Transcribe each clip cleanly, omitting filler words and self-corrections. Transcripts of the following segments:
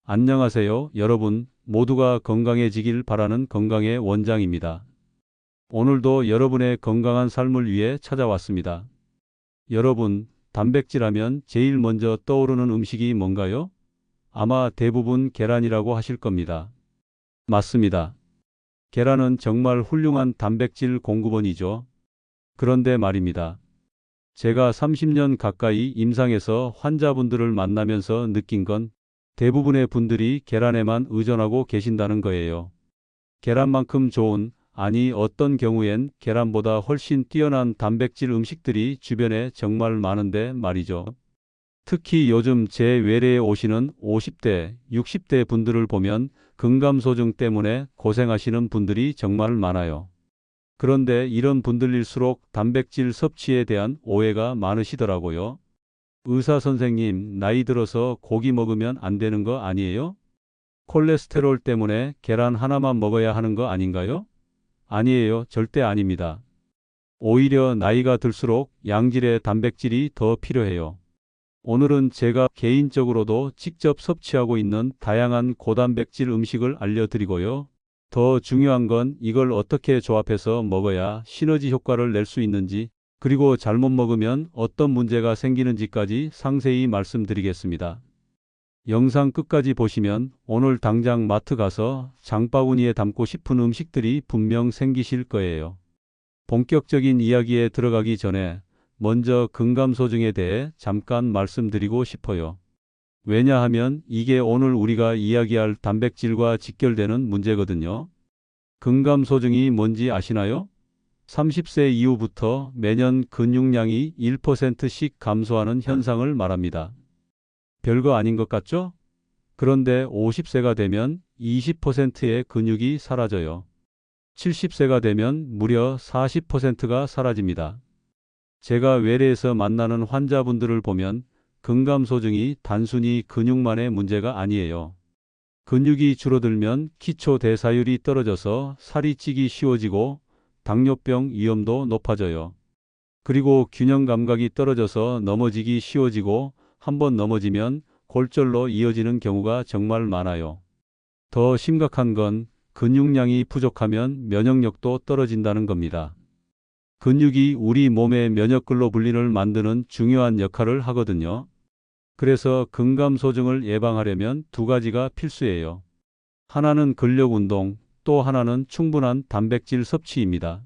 안녕하세요, 여러분. 모두가 건강해지길 바라는 건강의 원장입니다. 오늘도 여러분의 건강한 삶을 위해 찾아왔습니다. 여러분, 단백질 하면 제일 먼저 떠오르는 음식이 뭔가요? 아마 대부분 계란이라고 하실 겁니다. 맞습니다. 계란은 정말 훌륭한 단백질 공급원이죠. 그런데 말입니다. 제가 30년 가까이 임상에서 환자분들을 만나면서 느낀 건 대부분의 분들이 계란에만 의존하고 계신다는 거예요. 계란만큼 좋은, 아니 어떤 경우엔 계란보다 훨씬 뛰어난 단백질 음식들이 주변에 정말 많은데 말이죠. 특히 요즘 제 외래에 오시는 50대, 60대 분들을 보면 근감소증 때문에 고생하시는 분들이 정말 많아요. 그런데 이런 분들일수록 단백질 섭취에 대한 오해가 많으시더라고요. 의사 선생님, 나이 들어서 고기 먹으면 안 되는 거 아니에요? 콜레스테롤 때문에 계란 하나만 먹어야 하는 거 아닌가요? 아니에요. 절대 아닙니다. 오히려 나이가 들수록 양질의 단백질이 더 필요해요. 오늘은 제가 개인적으로도 직접 섭취하고 있는 다양한 고단백질 음식을 알려드리고요. 더 중요한 건 이걸 어떻게 조합해서 먹어야 시너지 효과를 낼 수 있는지, 그리고 잘못 먹으면 어떤 문제가 생기는지까지 상세히 말씀드리겠습니다. 영상 끝까지 보시면 오늘 당장 마트 가서 장바구니에 담고 싶은 음식들이 분명 생기실 거예요. 본격적인 이야기에 들어가기 전에 먼저 근감소증에 대해 잠깐 말씀드리고 싶어요. 왜냐하면 이게 오늘 우리가 이야기할 단백질과 직결되는 문제거든요. 근감소증이 뭔지 아시나요? 30세 이후부터 매년 근육량이 1%씩 감소하는 현상을 말합니다. 별거 아닌 것 같죠? 그런데 50세가 되면 20%의 근육이 사라져요. 70세가 되면 무려 40%가 사라집니다. 제가 외래에서 만나는 환자분들을 보면 근감소증이 단순히 근육만의 문제가 아니에요. 근육이 줄어들면 기초 대사율이 떨어져서 살이 찌기 쉬워지고 당뇨병 위험도 높아져요. 그리고 균형 감각이 떨어져서 넘어지기 쉬워지고 한번 넘어지면 골절로 이어지는 경우가 정말 많아요. 더 심각한 건 근육량이 부족하면 면역력도 떨어진다는 겁니다. 근육이 우리 몸의 면역글로불린을 만드는 중요한 역할을 하거든요. 그래서 근감소증을 예방하려면 두 가지가 필수예요. 하나는 근력 운동, 또 하나는 충분한 단백질 섭취입니다.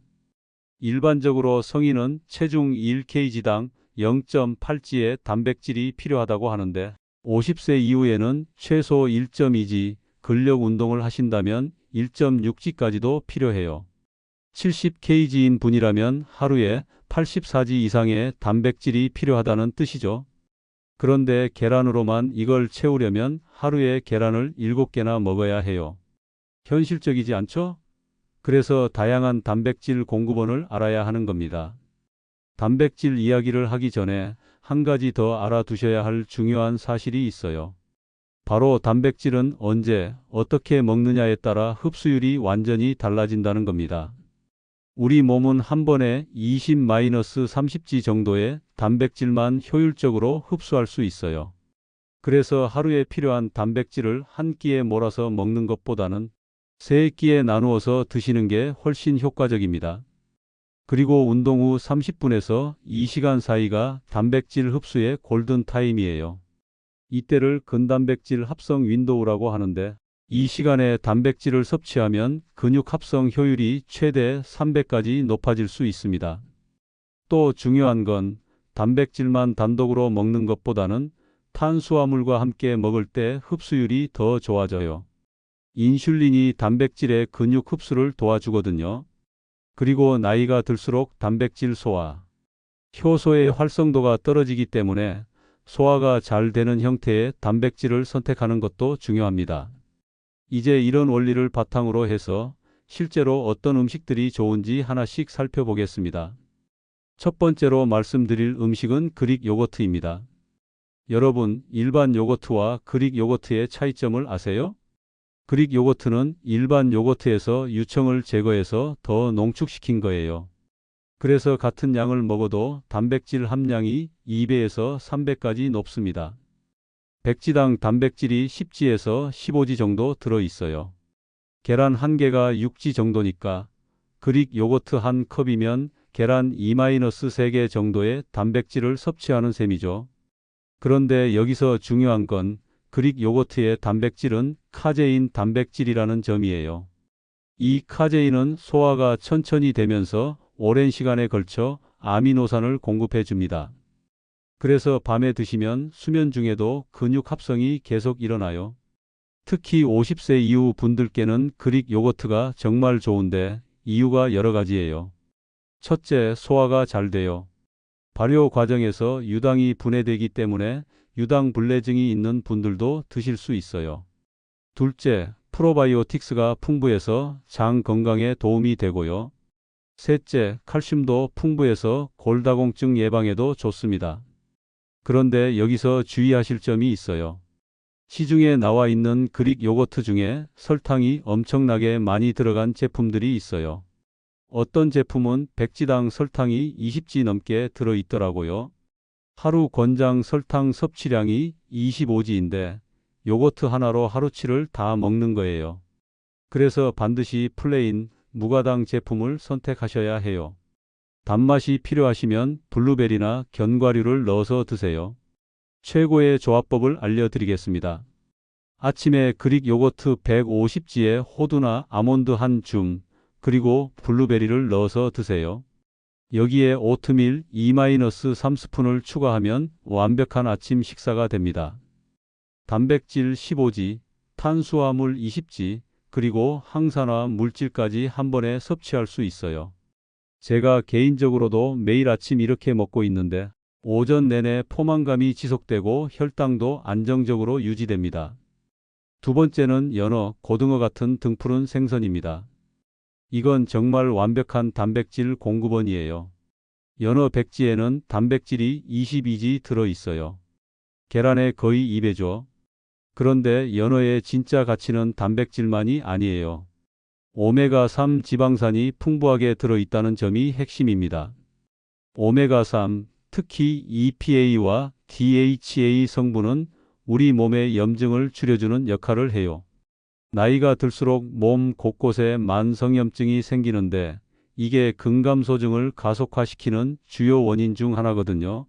일반적으로 성인은 체중 1kg당 0.8g의 단백질이 필요하다고 하는데 50세 이후에는 최소 1.2g, 근력 운동을 하신다면 1.6g까지도 필요해요. 70kg인 분이라면 하루에 84g 이상의 단백질이 필요하다는 뜻이죠. 그런데 계란으로만 이걸 채우려면 하루에 계란을 7개나 먹어야 해요. 현실적이지 않죠? 그래서 다양한 단백질 공급원을 알아야 하는 겁니다. 단백질 이야기를 하기 전에 한 가지 더 알아두셔야 할 중요한 사실이 있어요. 바로 단백질은 언제, 어떻게 먹느냐에 따라 흡수율이 완전히 달라진다는 겁니다. 우리 몸은 한 번에 20-30g 정도의 단백질만 효율적으로 흡수할 수 있어요. 그래서 하루에 필요한 단백질을 한 끼에 몰아서 먹는 것보다는 세 끼에 나누어서 드시는 게 훨씬 효과적입니다. 그리고 운동 후 30분에서 2시간 사이가 단백질 흡수의 골든 타임이에요. 이때를 근단백질 합성 윈도우라고 하는데 이 시간에 단백질을 섭취하면 근육 합성 효율이 최대 300까지 높아질 수 있습니다. 또 중요한 건 단백질만 단독으로 먹는 것보다는 탄수화물과 함께 먹을 때 흡수율이 더 좋아져요. 인슐린이 단백질의 근육 흡수를 도와주거든요. 그리고 나이가 들수록 단백질 소화, 효소의 활성도가 떨어지기 때문에 소화가 잘 되는 형태의 단백질을 선택하는 것도 중요합니다. 이제 이런 원리를 바탕으로 해서 실제로 어떤 음식들이 좋은지 하나씩 살펴보겠습니다. 첫 번째로 말씀드릴 음식은 그릭 요거트입니다. 여러분, 일반 요거트와 그릭 요거트의 차이점을 아세요? 그릭 요거트는 일반 요거트에서 유청을 제거해서 더 농축시킨 거예요. 그래서 같은 양을 먹어도 단백질 함량이 2배에서 3배까지 높습니다. 백지당 단백질이 10g에서 15g 정도 들어 있어요. 계란 1개가 6g 정도니까 그릭 요거트 1컵이면 계란 2-3개 정도의 단백질을 섭취하는 셈이죠. 그런데 여기서 중요한 건 그릭 요거트의 단백질은 카제인 단백질이라는 점이에요. 이 카제인은 소화가 천천히 되면서 오랜 시간에 걸쳐 아미노산을 공급해 줍니다. 그래서 밤에 드시면 수면 중에도 근육 합성이 계속 일어나요. 특히 50세 이후 분들께는 그릭 요거트가 정말 좋은데 이유가 여러 가지예요. 첫째, 소화가 잘 돼요. 발효 과정에서 유당이 분해되기 때문에 유당불내증이 있는 분들도 드실 수 있어요. 둘째, 프로바이오틱스가 풍부해서 장 건강에 도움이 되고요. 셋째, 칼슘도 풍부해서 골다공증 예방에도 좋습니다. 그런데 여기서 주의하실 점이 있어요. 시중에 나와 있는 그릭 요거트 중에 설탕이 엄청나게 많이 들어간 제품들이 있어요. 어떤 제품은 백지당 설탕이 20g 넘게 들어 있더라고요. 하루 권장 설탕 섭취량이 25g인데 요거트 하나로 하루치를 다 먹는 거예요. 그래서 반드시 플레인, 무가당 제품을 선택하셔야 해요. 단맛이 필요하시면 블루베리나 견과류를 넣어서 드세요. 최고의 조합법을 알려드리겠습니다. 아침에 그릭 요거트 150g에 호두나 아몬드 한 줌, 그리고 블루베리를 넣어서 드세요. 여기에 오트밀 2-3스푼을 추가하면 완벽한 아침 식사가 됩니다. 단백질 15g, 탄수화물 20g, 그리고 항산화 물질까지 한 번에 섭취할 수 있어요. 제가 개인적으로도 매일 아침 이렇게 먹고 있는데 오전 내내 포만감이 지속되고 혈당도 안정적으로 유지됩니다. 두 번째는 연어, 고등어 같은 등푸른 생선입니다. 이건 정말 완벽한 단백질 공급원이에요. 연어 100g에는 단백질이 22g 들어 있어요. 계란의 거의 2배죠. 그런데 연어의 진짜 가치는 단백질만이 아니에요. 오메가3 지방산이 풍부하게 들어 있다는 점이 핵심입니다. 오메가3, 특히 EPA와 DHA 성분은 우리 몸의 염증을 줄여주는 역할을 해요. 나이가 들수록 몸 곳곳에 만성염증이 생기는데 이게 근감소증을 가속화시키는 주요 원인 중 하나거든요.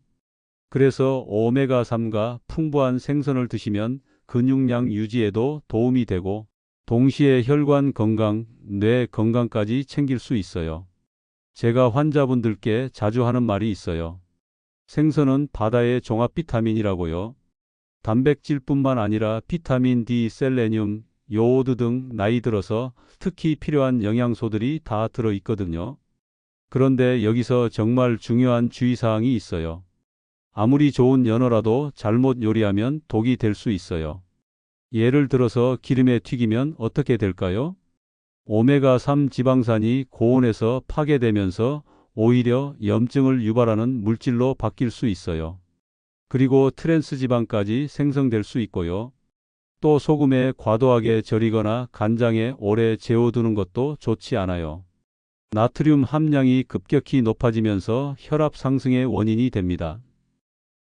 그래서 오메가3가 풍부한 생선을 드시면 근육량 유지에도 도움이 되고 동시에 혈관 건강, 뇌 건강까지 챙길 수 있어요. 제가 환자분들께 자주 하는 말이 있어요. 생선은 바다의 종합 비타민이라고요. 단백질뿐만 아니라 비타민 D, 셀레늄, 요오드 등 나이 들어서 특히 필요한 영양소들이 다 들어 있거든요. 그런데 여기서 정말 중요한 주의사항이 있어요. 아무리 좋은 연어라도 잘못 요리하면 독이 될 수 있어요. 예를 들어서 기름에 튀기면 어떻게 될까요? 오메가3 지방산이 고온에서 파괴되면서 오히려 염증을 유발하는 물질로 바뀔 수 있어요. 그리고 트랜스 지방까지 생성될 수 있고요. 또 소금에 과도하게 절이거나 간장에 오래 재워두는 것도 좋지 않아요. 나트륨 함량이 급격히 높아지면서 혈압 상승의 원인이 됩니다.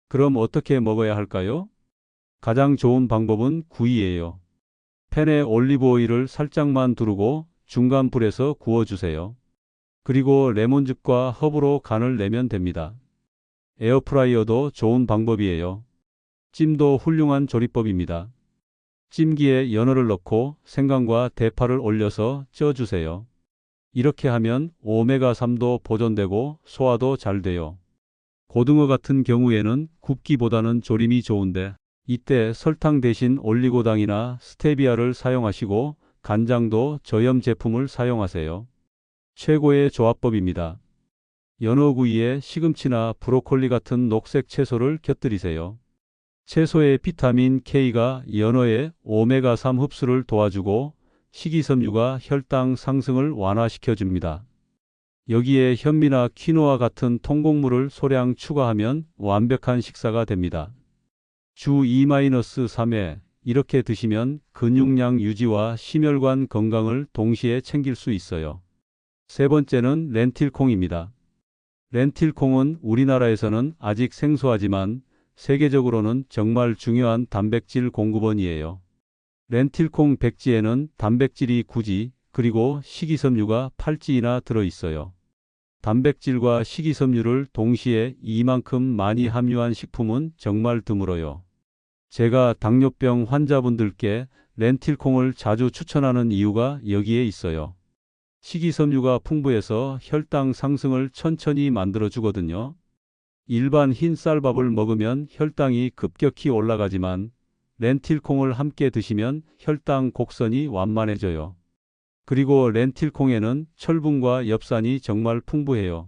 그럼 어떻게 먹어야 할까요? 가장 좋은 방법은 구이예요. 팬에 올리브 오일을 살짝만 두르고 중간 불에서 구워주세요. 그리고 레몬즙과 허브로 간을 내면 됩니다. 에어프라이어도 좋은 방법이에요. 찜도 훌륭한 조리법입니다. 찜기에 연어를 넣고 생강과 대파를 올려서 쪄주세요. 이렇게 하면 오메가3도 보존되고 소화도 잘 돼요. 고등어 같은 경우에는 굽기보다는 조림이 좋은데 이때 설탕 대신 올리고당이나 스테비아를 사용하시고 간장도 저염 제품을 사용하세요. 최고의 조합법입니다. 연어구이에 시금치나 브로콜리 같은 녹색 채소를 곁들이세요. 채소의 비타민 K가 연어의 오메가3 흡수를 도와주고 식이섬유가 혈당 상승을 완화시켜줍니다. 여기에 현미나 퀴노아 같은 통곡물을 소량 추가하면 완벽한 식사가 됩니다. 주 2-3회 이렇게 드시면 근육량 유지와 심혈관 건강을 동시에 챙길 수 있어요. 세 번째는 렌틸콩입니다. 렌틸콩은 우리나라에서는 아직 생소하지만 세계적으로는 정말 중요한 단백질 공급원이에요. 렌틸콩 백지에는 단백질이 9지, 그리고 식이섬유가 8지나 들어있어요. 단백질과 식이섬유를 동시에 이만큼 많이 함유한 식품은 정말 드물어요. 제가 당뇨병 환자분들께 렌틸콩을 자주 추천하는 이유가 여기에 있어요. 식이섬유가 풍부해서 혈당 상승을 천천히 만들어주거든요. 일반 흰 쌀밥을 먹으면 혈당이 급격히 올라가지만 렌틸콩을 함께 드시면 혈당 곡선이 완만해져요. 그리고 렌틸콩에는 철분과 엽산이 정말 풍부해요.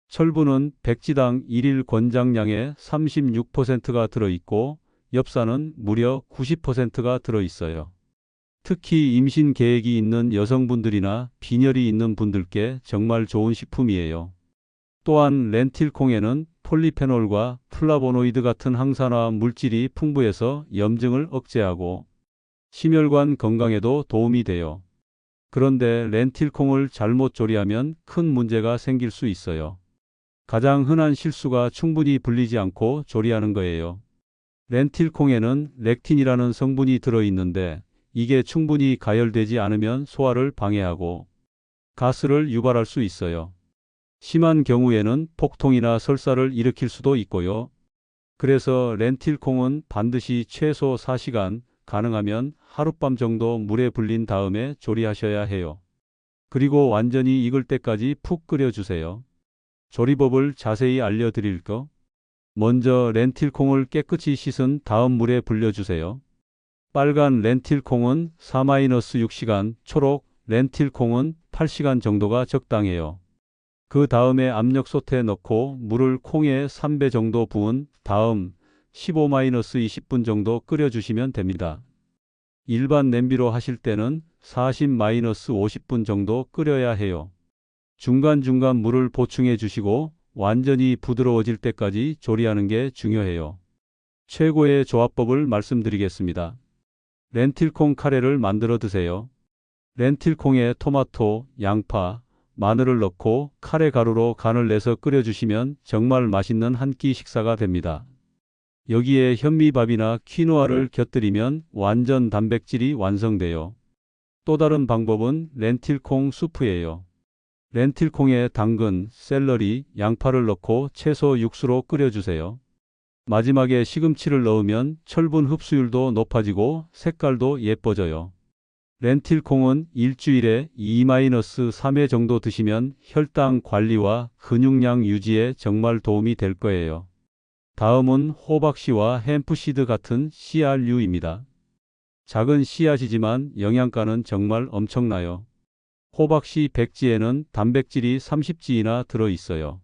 철분은 백지당 1일 권장량의 36%가 들어있고 엽산은 무려 90%가 들어있어요. 특히 임신 계획이 있는 여성분들이나 빈혈이 있는 분들께 정말 좋은 식품이에요. 또한 렌틸콩에는 폴리페놀과 플라보노이드 같은 항산화 물질이 풍부해서 염증을 억제하고 심혈관 건강에도 도움이 돼요. 그런데 렌틸콩을 잘못 조리하면 큰 문제가 생길 수 있어요. 가장 흔한 실수가 충분히 불리지 않고 조리하는 거예요. 렌틸콩에는 렉틴이라는 성분이 들어있는데 이게 충분히 가열되지 않으면 소화를 방해하고 가스를 유발할 수 있어요. 심한 경우에는 폭통이나 설사를 일으킬 수도 있고요. 그래서 렌틸콩은 반드시 최소 4시간, 가능하면 하룻밤 정도 물에 불린 다음에 조리하셔야 해요. 그리고 완전히 익을 때까지 푹 끓여주세요. 조리법을 자세히 알려드릴까? 먼저 렌틸콩을 깨끗이 씻은 다음 물에 불려주세요. 빨간 렌틸콩은 4-6시간, 초록 렌틸콩은 8시간 정도가 적당해요. 그 다음에 압력솥에 넣고 물을 콩의 3배 정도 부은 다음 15-20분 정도 끓여주시면 됩니다. 일반 냄비로 하실 때는 40-50분 정도 끓여야 해요. 중간중간 물을 보충해 주시고 완전히 부드러워질 때까지 조리하는 게 중요해요. 최고의 조합법을 말씀드리겠습니다. 렌틸콩 카레를 만들어 드세요. 렌틸콩에 토마토, 양파, 마늘을 넣고 카레 가루로 간을 내서 끓여주시면 정말 맛있는 한 끼 식사가 됩니다. 여기에 현미밥이나 퀴노아를 곁들이면 완전 단백질이 완성돼요. 또 다른 방법은 렌틸콩 수프예요. 렌틸콩에 당근, 샐러리, 양파를 넣고 채소 육수로 끓여주세요. 마지막에 시금치를 넣으면 철분 흡수율도 높아지고 색깔도 예뻐져요. 렌틸콩은 일주일에 2-3회 정도 드시면 혈당 관리와 근육량 유지에 정말 도움이 될 거예요. 다음은 호박씨와 햄프시드 같은 씨앗류입니다. 작은 씨앗이지만 영양가는 정말 엄청나요. 호박씨 백지에는 단백질이 30지이나 들어있어요.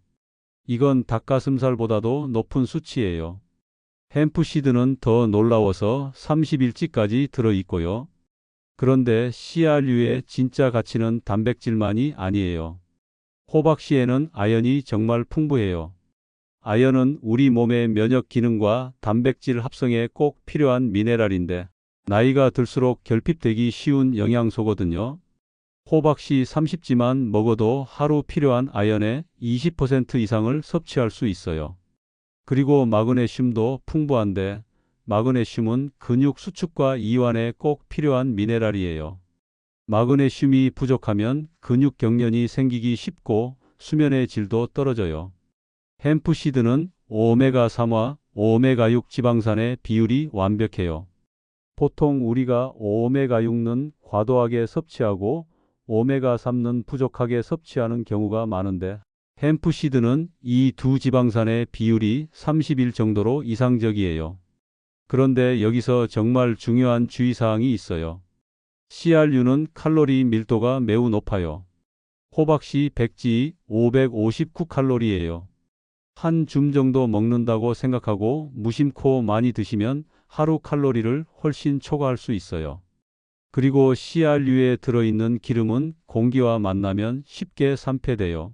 이건 닭가슴살보다도 높은 수치예요. 햄프시드는 더 놀라워서 31지까지 들어있고요. 그런데 씨앗류의 진짜 가치는 단백질만이 아니에요. 호박씨에는 아연이 정말 풍부해요. 아연은 우리 몸의 면역 기능과 단백질 합성에 꼭 필요한 미네랄인데 나이가 들수록 결핍되기 쉬운 영양소거든요. 호박씨 30지만 먹어도 하루 필요한 아연의 20% 이상을 섭취할 수 있어요. 그리고 마그네슘도 풍부한데 마그네슘은 근육 수축과 이완에 꼭 필요한 미네랄이에요. 마그네슘이 부족하면 근육 경련이 생기기 쉽고 수면의 질도 떨어져요. 햄프시드는 오메가3와 오메가6 지방산의 비율이 완벽해요. 보통 우리가 오메가6는 과도하게 섭취하고 오메가3는 부족하게 섭취하는 경우가 많은데 햄프시드는 이 두 지방산의 비율이 30일 정도로 이상적이에요. 그런데 여기서 정말 중요한 주의사항이 있어요. 씨알류는 칼로리 밀도가 매우 높아요. 호박씨 백지 559칼로리예요. 한 줌 정도 먹는다고 생각하고 무심코 많이 드시면 하루 칼로리를 훨씬 초과할 수 있어요. 그리고 씨알류에 들어있는 기름은 공기와 만나면 쉽게 산패돼요.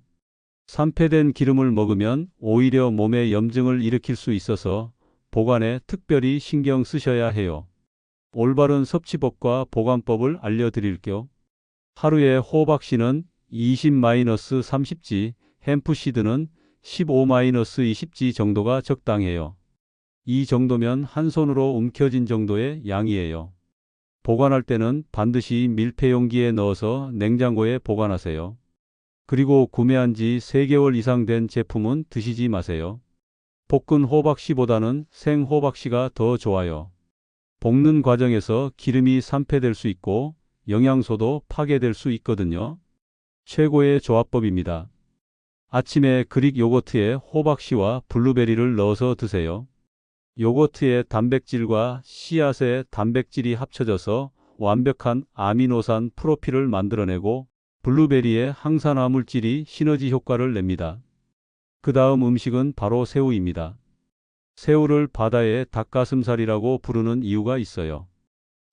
산패된 기름을 먹으면 오히려 몸에 염증을 일으킬 수 있어서 보관에 특별히 신경 쓰셔야 해요. 올바른 섭취법과 보관법을 알려드릴게요. 하루에 호박씨는 20-30지, 햄프시드는 15-20지 정도가 적당해요. 이 정도면 한 손으로 움켜진 정도의 양이에요. 보관할 때는 반드시 밀폐 용기에 넣어서 냉장고에 보관하세요. 그리고 구매한 지 3개월 이상 된 제품은 드시지 마세요. 볶은 호박씨보다는 생 호박씨가 더 좋아요. 볶는 과정에서 기름이 산패될 수 있고 영양소도 파괴될 수 있거든요. 최고의 조합법입니다. 아침에 그릭 요거트에 호박씨와 블루베리를 넣어서 드세요. 요거트의 단백질과 씨앗의 단백질이 합쳐져서 완벽한 아미노산 프로필을 만들어내고 블루베리의 항산화 물질이 시너지 효과를 냅니다. 그 다음 음식은 바로 새우입니다. 새우를 바다의 닭가슴살이라고 부르는 이유가 있어요.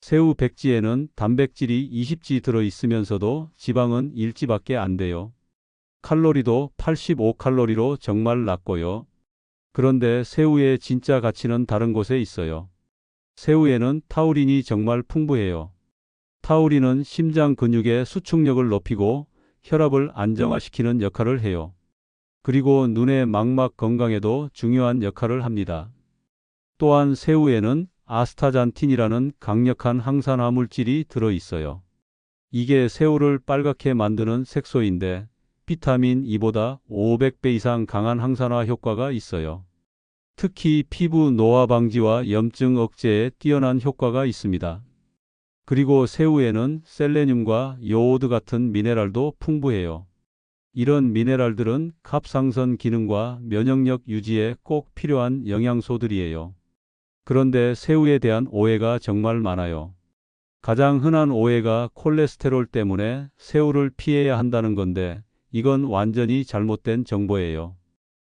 새우 백지에는 단백질이 20지 들어 있으면서도 지방은 1지밖에 안 돼요. 칼로리도 85칼로리로 정말 낮고요. 그런데 새우의 진짜 가치는 다른 곳에 있어요. 새우에는 타우린이 정말 풍부해요. 타우린은 심장 근육의 수축력을 높이고 혈압을 안정화시키는 역할을 해요. 그리고 눈의 망막 건강에도 중요한 역할을 합니다. 또한 새우에는 아스타잔틴이라는 강력한 항산화 물질이 들어 있어요. 이게 새우를 빨갛게 만드는 색소인데 비타민 E보다 500배 이상 강한 항산화 효과가 있어요. 특히 피부 노화 방지와 염증 억제에 뛰어난 효과가 있습니다. 그리고 새우에는 셀레늄과 요오드 같은 미네랄도 풍부해요. 이런 미네랄들은 갑상선 기능과 면역력 유지에 꼭 필요한 영양소들이에요. 그런데 새우에 대한 오해가 정말 많아요. 가장 흔한 오해가 콜레스테롤 때문에 새우를 피해야 한다는 건데 이건 완전히 잘못된 정보예요.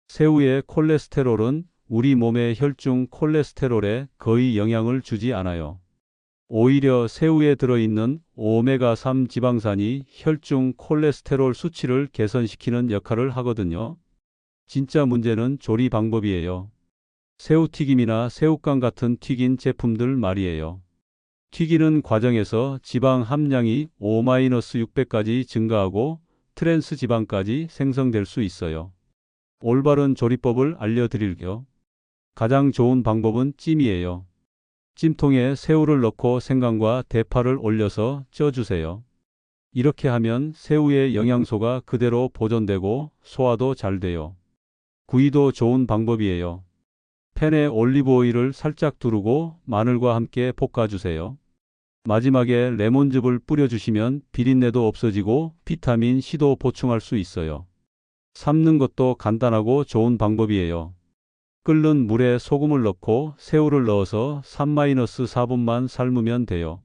새우의 콜레스테롤은 우리 몸의 혈중 콜레스테롤에 거의 영향을 주지 않아요. 오히려 새우에 들어있는 오메가3 지방산이 혈중 콜레스테롤 수치를 개선시키는 역할을 하거든요. 진짜 문제는 조리 방법이에요. 새우튀김이나 새우깡 같은 튀긴 제품들 말이에요. 튀기는 과정에서 지방 함량이 5-600까지 증가하고 트랜스 지방까지 생성될 수 있어요. 올바른 조리법을 알려드릴게요. 가장 좋은 방법은 찜이에요. 찜통에 새우를 넣고 생강과 대파를 올려서 쪄주세요. 이렇게 하면 새우의 영양소가 그대로 보존되고 소화도 잘 돼요. 구이도 좋은 방법이에요. 팬에 올리브 오일을 살짝 두르고 마늘과 함께 볶아주세요. 마지막에 레몬즙을 뿌려주시면 비린내도 없어지고 비타민 C도 보충할 수 있어요. 삶는 것도 간단하고 좋은 방법이에요. 끓는 물에 소금을 넣고 새우를 넣어서 3-4분만 삶으면 돼요.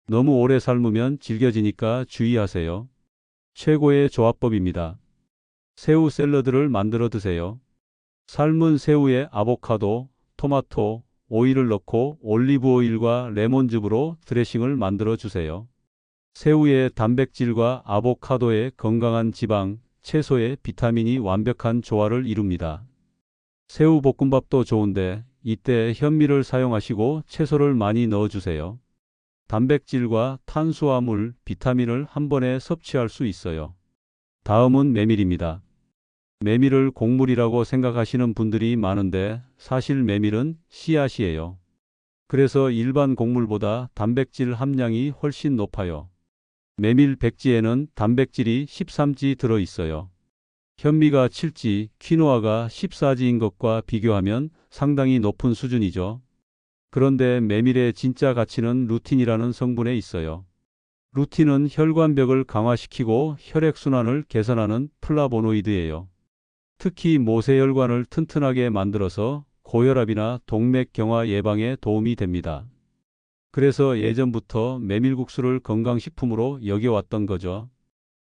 너무 오래 삶으면 질겨지니까 주의하세요. 최고의 조합법입니다. 새우 샐러드를 만들어 드세요. 삶은 새우에 아보카도, 토마토, 오일을 넣고 올리브 오일과 레몬즙으로 드레싱을 만들어 주세요. 새우의 단백질과 아보카도의 건강한 지방, 채소의 비타민이 완벽한 조화를 이룹니다. 새우 볶음밥도 좋은데 이때 현미를 사용하시고 채소를 많이 넣어주세요. 단백질과 탄수화물, 비타민을 한 번에 섭취할 수 있어요. 다음은 메밀입니다. 메밀을 곡물이라고 생각하시는 분들이 많은데 사실 메밀은 씨앗이에요. 그래서 일반 곡물보다 단백질 함량이 훨씬 높아요. 메밀 백지에는 단백질이 13지 들어 있어요. 현미가 7지, 퀴노아가 14지인 것과 비교하면 상당히 높은 수준이죠. 그런데 메밀의 진짜 가치는 루틴이라는 성분에 있어요. 루틴은 혈관벽을 강화시키고 혈액순환을 개선하는 플라보노이드예요. 특히 모세혈관을 튼튼하게 만들어서 고혈압이나 동맥경화 예방에 도움이 됩니다. 그래서 예전부터 메밀국수를 건강식품으로 여겨왔던 거죠.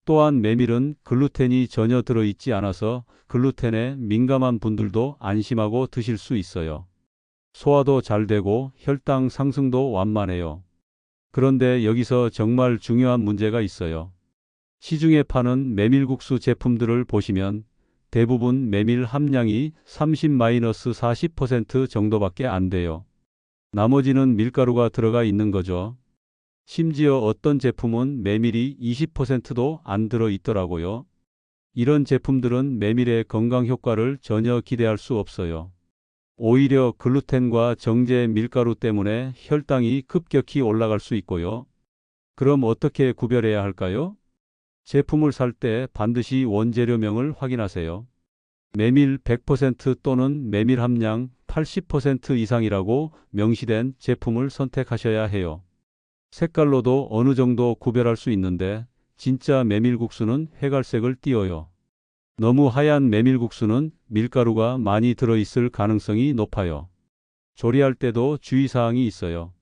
또한 메밀은 글루텐이 전혀 들어있지 않아서 글루텐에 민감한 분들도 안심하고 드실 수 있어요. 소화도 잘 되고 혈당 상승도 완만해요. 그런데 여기서 정말 중요한 문제가 있어요. 시중에 파는 메밀국수 제품들을 보시면 대부분 메밀 함량이 30-40% 정도밖에 안 돼요. 나머지는 밀가루가 들어가 있는 거죠. 심지어 어떤 제품은 메밀이 20%도 안 들어 있더라고요. 이런 제품들은 메밀의 건강 효과를 전혀 기대할 수 없어요. 오히려 글루텐과 정제 밀가루 때문에 혈당이 급격히 올라갈 수 있고요. 그럼 어떻게 구별해야 할까요? 제품을 살 때 반드시 원재료명을 확인하세요. 메밀 100% 또는 메밀 함량 80% 이상이라고 명시된 제품을 선택하셔야 해요. 색깔로도 어느 정도 구별할 수 있는데 진짜 메밀국수는 회갈색을 띠어요. 너무 하얀 메밀국수는 밀가루가 많이 들어있을 가능성이 높아요. 조리할 때도 주의사항이 있어요.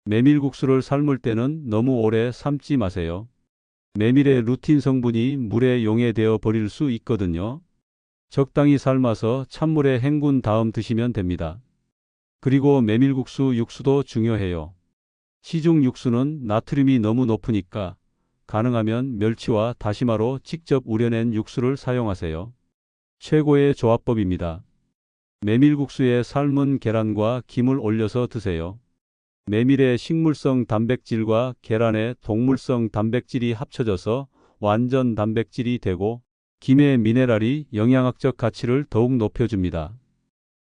메밀국수를 삶을 때는 너무 오래 삶지 마세요. 메밀의 루틴 성분이 물에 용해되어 버릴 수 있거든요. 적당히 삶아서 찬물에 헹군 다음 드시면 됩니다. 그리고 메밀국수 육수도 중요해요. 시중 육수는 나트륨이 너무 높으니까 가능하면 멸치와 다시마로 직접 우려낸 육수를 사용하세요. 최고의 조합법입니다. 메밀국수에 삶은 계란과 김을 올려서 드세요. 메밀의 식물성 단백질과 계란의 동물성 단백질이 합쳐져서 완전 단백질이 되고 김의 미네랄이 영양학적 가치를 더욱 높여줍니다.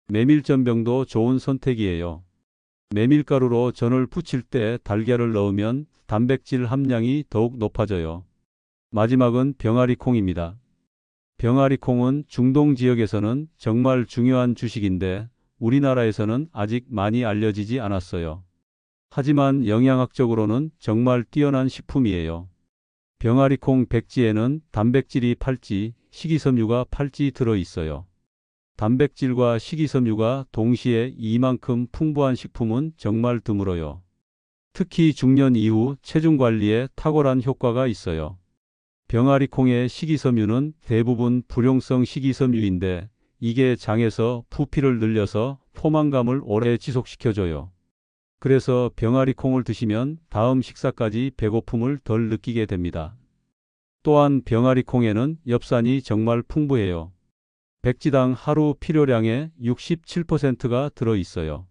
메밀전병도 좋은 선택이에요. 메밀가루로 전을 부칠 때 달걀을 넣으면 단백질 함량이 더욱 높아져요. 마지막은 병아리콩입니다. 병아리콩은 중동 지역에서는 정말 중요한 주식인데 우리나라에서는 아직 많이 알려지지 않았어요. 하지만 영양학적으로는 정말 뛰어난 식품이에요. 병아리콩 백지에는 단백질이 8지, 식이섬유가 8지 들어있어요. 단백질과 식이섬유가 동시에 이만큼 풍부한 식품은 정말 드물어요. 특히 중년 이후 체중 관리에 탁월한 효과가 있어요. 병아리콩의 식이섬유는 대부분 불용성 식이섬유인데 이게 장에서 부피를 늘려서 포만감을 오래 지속시켜줘요. 그래서 병아리콩을 드시면 다음 식사까지 배고픔을 덜 느끼게 됩니다. 또한 병아리콩에는 엽산이 정말 풍부해요. 백지당 하루 필요량의 67%가 들어있어요.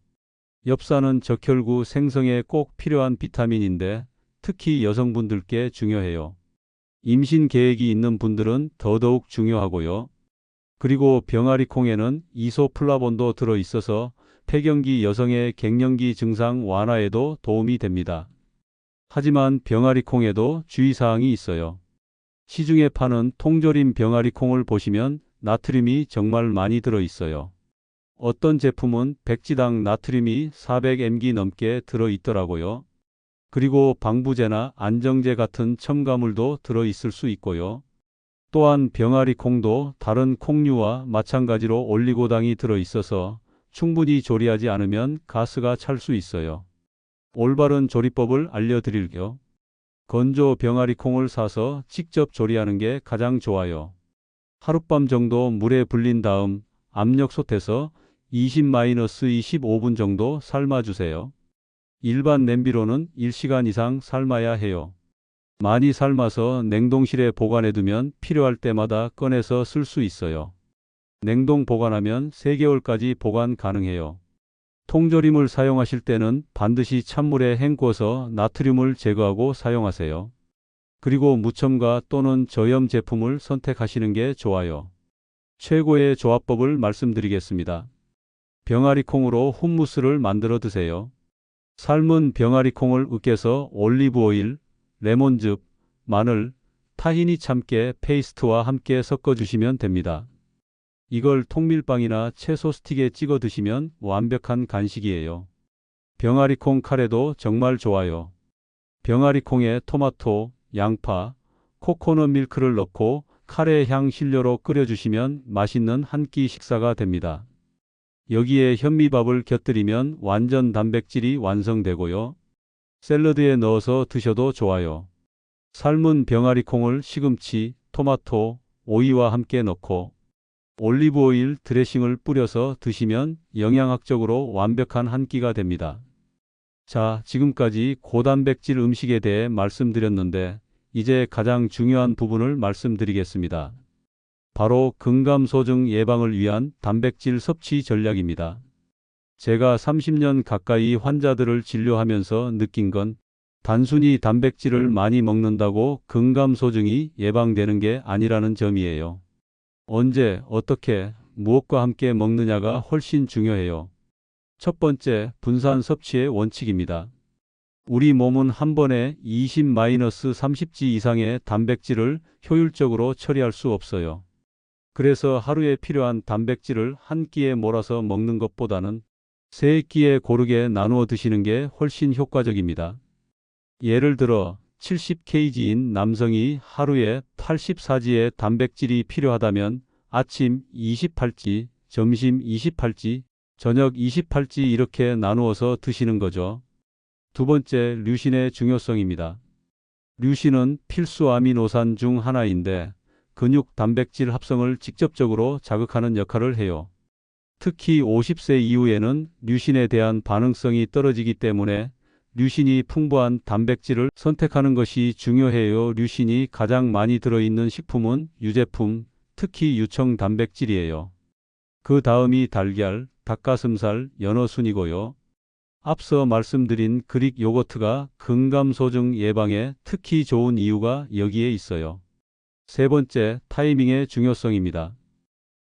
엽산은 적혈구 생성에 꼭 필요한 비타민인데 특히 여성분들께 중요해요. 임신 계획이 있는 분들은 더더욱 중요하고요. 그리고 병아리콩에는 이소플라본도 들어있어서 폐경기 여성의 갱년기 증상 완화에도 도움이 됩니다. 하지만 병아리콩에도 주의사항이 있어요. 시중에 파는 통조림 병아리콩을 보시면 나트륨이 정말 많이 들어있어요. 어떤 제품은 백지당 나트륨이 400mg 넘게 들어있더라고요. 그리고 방부제나 안정제 같은 첨가물도 들어있을 수 있고요. 또한 병아리콩도 다른 콩류와 마찬가지로 올리고당이 들어있어서 충분히 조리하지 않으면 가스가 찰 수 있어요. 올바른 조리법을 알려드릴게요. 건조 병아리콩을 사서 직접 조리하는 게 가장 좋아요. 하룻밤 정도 물에 불린 다음 압력솥에서 20-25분 정도 삶아주세요. 일반 냄비로는 1시간 이상 삶아야 해요. 많이 삶아서 냉동실에 보관해두면 필요할 때마다 꺼내서 쓸 수 있어요. 냉동 보관하면 3개월까지 보관 가능해요. 통조림을 사용하실 때는 반드시 찬물에 헹궈서 나트륨을 제거하고 사용하세요. 그리고 무첨가 또는 저염 제품을 선택하시는 게 좋아요. 최고의 조합법을 말씀드리겠습니다. 병아리콩으로 hummus를 만들어 드세요. 삶은 병아리콩을 으깨서 올리브오일, 레몬즙, 마늘, 타히니 참깨 페이스트와 함께 섞어주시면 됩니다. 이걸 통밀빵이나 채소 스틱에 찍어 드시면 완벽한 간식이에요. 병아리콩 카레도 정말 좋아요. 병아리콩에 토마토, 양파, 코코넛 밀크를 넣고 카레 향 신료로 끓여주시면 맛있는 한 끼 식사가 됩니다. 여기에 현미밥을 곁들이면 완전 단백질이 완성되고요. 샐러드에 넣어서 드셔도 좋아요. 삶은 병아리콩을 시금치, 토마토, 오이와 함께 넣고 올리브오일 드레싱을 뿌려서 드시면 영양학적으로 완벽한 한 끼가 됩니다. 자, 지금까지 고단백질 음식에 대해 말씀드렸는데 이제 가장 중요한 부분을 말씀드리겠습니다. 바로 근감소증 예방을 위한 단백질 섭취 전략입니다. 제가 30년 가까이 환자들을 진료하면서 느낀 건 단순히 단백질을 많이 먹는다고 근감소증이 예방되는 게 아니라는 점이에요. 언제, 어떻게, 무엇과 함께 먹느냐가 훨씬 중요해요. 첫 번째, 분산 섭취의 원칙입니다. 우리 몸은 한 번에 20-30g 이상의 단백질을 효율적으로 처리할 수 없어요. 그래서 하루에 필요한 단백질을 한 끼에 몰아서 먹는 것보다는 세 끼에 고르게 나누어 드시는 게 훨씬 효과적입니다. 예를 들어 70kg인 남성이 하루에 84g의 단백질이 필요하다면 아침 28g, 점심 28g, 저녁 28g 이렇게 나누어서 드시는 거죠. 두 번째, 류신의 중요성입니다. 류신은 필수 아미노산 중 하나인데 근육 단백질 합성을 직접적으로 자극하는 역할을 해요. 특히 50세 이후에는 류신에 대한 반응성이 떨어지기 때문에 류신이 풍부한 단백질을 선택하는 것이 중요해요. 류신이 가장 많이 들어있는 식품은 유제품, 특히 유청 단백질이에요. 그 다음이 달걀, 닭가슴살, 연어 순이고요. 앞서 말씀드린 그릭 요거트가 근감소증 예방에 특히 좋은 이유가 여기에 있어요. 세 번째, 타이밍의 중요성입니다.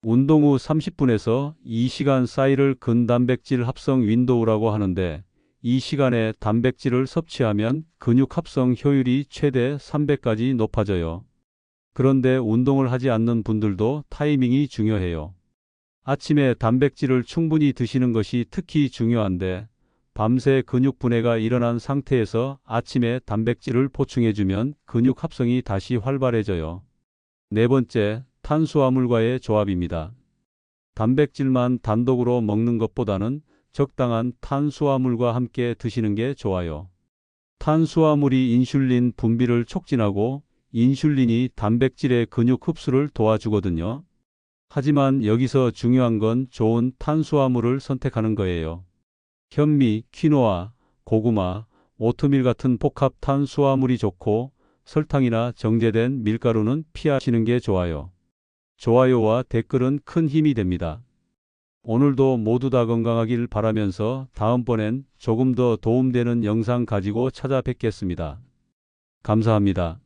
운동 후 30분에서 2시간 사이를 근단백질 합성 윈도우라고 하는데 이 시간에 단백질을 섭취하면 근육 합성 효율이 최대 300까지 높아져요. 그런데 운동을 하지 않는 분들도 타이밍이 중요해요. 아침에 단백질을 충분히 드시는 것이 특히 중요한데 밤새 근육 분해가 일어난 상태에서 아침에 단백질을 보충해주면 근육 합성이 다시 활발해져요. 네 번째, 탄수화물과의 조합입니다. 단백질만 단독으로 먹는 것보다는 적당한 탄수화물과 함께 드시는 게 좋아요. 탄수화물이 인슐린 분비를 촉진하고 인슐린이 단백질의 근육 흡수를 도와주거든요. 하지만 여기서 중요한 건 좋은 탄수화물을 선택하는 거예요. 현미, 퀴노아, 고구마, 오트밀 같은 복합 탄수화물이 좋고 설탕이나 정제된 밀가루는 피하시는 게 좋아요. 좋아요와 댓글은 큰 힘이 됩니다. 오늘도 모두 다 건강하길 바라면서 다음번엔 조금 더 도움되는 영상 가지고 찾아뵙겠습니다. 감사합니다.